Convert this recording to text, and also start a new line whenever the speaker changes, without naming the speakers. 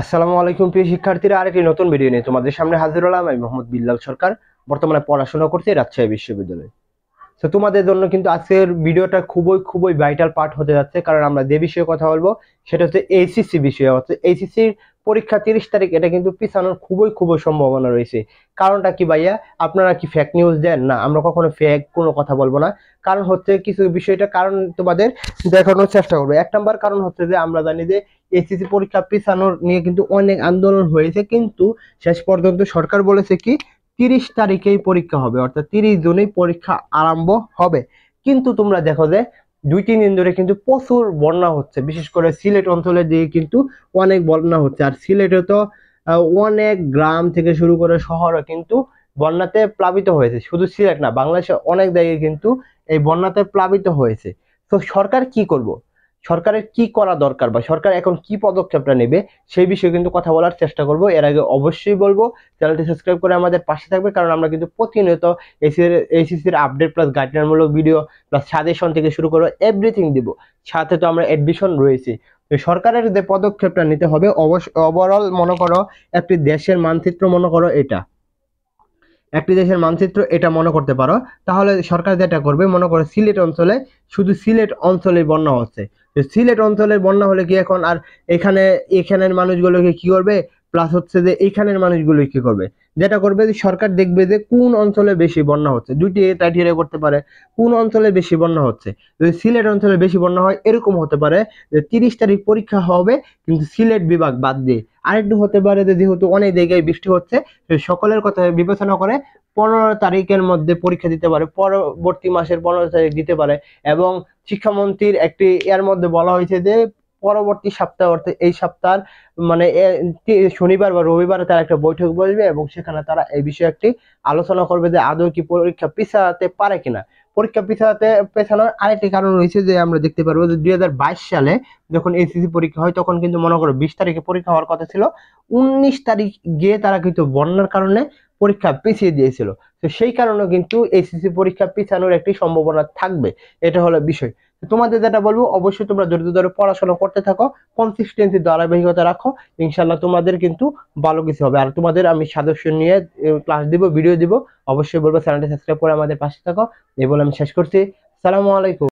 আসসালামু আলাইকুম প্রিয় শিক্ষার্থীরা, আরেকটি নতুন ভিডিও নিয়ে তোমাদের সামনে হাজির হলাম। আমি মোহাম্মদ বিল্লাল সরকার, বর্তমানে পড়াশোনা করছি রাজশাহী বিশ্ববিদ্যালয়ে। তো তোমাদের জন্য কিন্তু আজকের ভিডিওটা খুবই খুবই ভাইটাল পার্ট হতে যাচ্ছে, কারণ আমরা যে বিষয়ে কথা বলবো সেটা হচ্ছে এইচএসসি বিষয়। হচ্ছে এইচএসসির পরীক্ষা 30 তারিখ, এটা কিন্তু পিছানোর খুবই খুবই সম্ভাবনা রয়েছে। কারণটা কি ভাইয়া? আপনারা কি ফেক নিউজ দেন? না, আমরা কখনো ফেক কোনো কথা বলবো না। কারণ হচ্ছে কিছু বিষয়টা কারণ তোমাদের দেখানোর চেষ্টা করবো। 1 নম্বর কারণ হচ্ছে যে আমরা জানি যে এইচএসসি পরীক্ষা পিছানোর নিয়ে কিন্তু অনেক আন্দোলন হয়েছে, কিন্তু শেষ পর্যন্ত সরকার বলেছে কি 30 তারিখেই পরীক্ষা হবে, অর্থাৎ 30 জুনেই পরীক্ষা আরম্ভ হবে। কিন্তু তোমরা দেখো যে 2-3 দিন ধরে কিন্তু প্রচুর বন্যা হচ্ছে, বিশেষ করে সিলেট অঞ্চলের দিকে কিন্তু অনেক বন্যা হচ্ছে। আর সিলেটে তো অনেক গ্রাম থেকে শুরু করে শহরও কিন্তু বন্যাতে প্লাবিত হয়েছে। শুধু সিলেট না, বাংলাদেশের অনেক জায়গায় কিন্তু এই বন্যাতে প্লাবিত হয়েছে। তো সরকার কি করব, সরকারের কি করা দরকার, বা সরকার এখন কি পদক্ষেপটা নেবে, সেই বিষয়ে কিন্তু কথা বলার চেষ্টা করব। এর আগে অবশ্যই বলবো চ্যানেলটি সাবস্ক্রাইব করে আমাদের পাশে থাকবে, কারণ আমরা কিন্তু প্রতিনিয়ত এইচএসসির আপডেট প্লাস গাইডলাইনমূলক ভিডিও প্লাস সাজেশন থেকে শুরু করে এভরিথিং দিব। সাথে তো আমরা এডমিশন রয়েছে। তো সরকারের যে পদক্ষেপটা নিতে হবে, ওভারঅল মনে করো একটি দেশের মানচিত্র, মনে করো এটা একটি দেশের মানচিত্র, এটা মনে করতে পারো। তাহলে সরকার যেটা করবে, মনে করো সিলেট অঞ্চলে, শুধু সিলেট অঞ্চলে বন্যা হচ্ছে। তো সিলেট অঞ্চলের বন্যা হলে কি এখন আর এখানে এখানের মানুষগুলোকে কি করবে, প্লাস হচ্ছে যে এখানের মানুষগুলো কি করবে, যেটা করবে যে সরকার দেখবে যে কোন অঞ্চলে বেশি বন্যা হচ্ছে, দুইটি ক্রাইটেরিয়া করতে পারে। কোন অঞ্চলে বেশি বন্যা হচ্ছে, যদি সিলেট অঞ্চলে বেশি বন্যা হয়, এরকম হতে পারে যে 30 তারিখ পরীক্ষা হবে কিন্তু সিলেট বিভাগ বাদ দিয়ে। আরেকটু হতে পারে যে যেহেতু অনেক জায়গায় বৃষ্টি হচ্ছে, সকলের কথা বিবেচনা করে 15 তারিখের মধ্যে পরীক্ষা দিতে পারে, পরবর্তী মাসের 15 তারিখ দিতে পারে। এবং শিক্ষামন্ত্রীর একটি এর মধ্যে বলা হয়েছে যে পরবর্তী সপ্তাহ, অর্থাৎ এই সপ্তাহ মানে শনিবার বা রবিবার তারা একটা বৈঠক বসবে, এবং সেখানে তারা এই বিষয়ে একটি আলোচনা করবে যে আদৌ কি পরীক্ষা পিছাতে পারে কিনা। পরীক্ষা পেছানোর আরেকটি কারণ রয়েছে, যে আমরা দেখতে পারবো যে 2022 সালে যখন এসএসসি পরীক্ষা হয়, তখন কিন্তু মনে করো 20 তারিখে পরীক্ষা হওয়ার কথা ছিল, 19 তারিখ গিয়ে তারা কিন্তু বন্যার কারণে পরীক্ষা পিছিয়ে দিয়েছিল। তো সেই কারণে কিন্তু এসএসসি পরীক্ষা পিছানোর একটি সম্ভাবনা থাকবে। এটা হলো বিষয়। তোমাদের যেটা বলবো, অবশ্যই তোমরা ধৈর্য ধরে পড়াশোনা করতে থাকো, কনসিস্টেন্সি ধারাবাহিকতা রাখো, ইনশাল্লাহ তোমাদের কিন্তু ভালো কিছু হবে। আর তোমাদের আমি সদস্য নিয়ে ক্লাস দিব, ভিডিও দিব। অবশ্যই বলবো চ্যানেলটি সাবস্ক্রাইব করে আমাদের পাশে থাকো। এই বলে আমি শেষ করছি। আসসালামু আলাইকুম।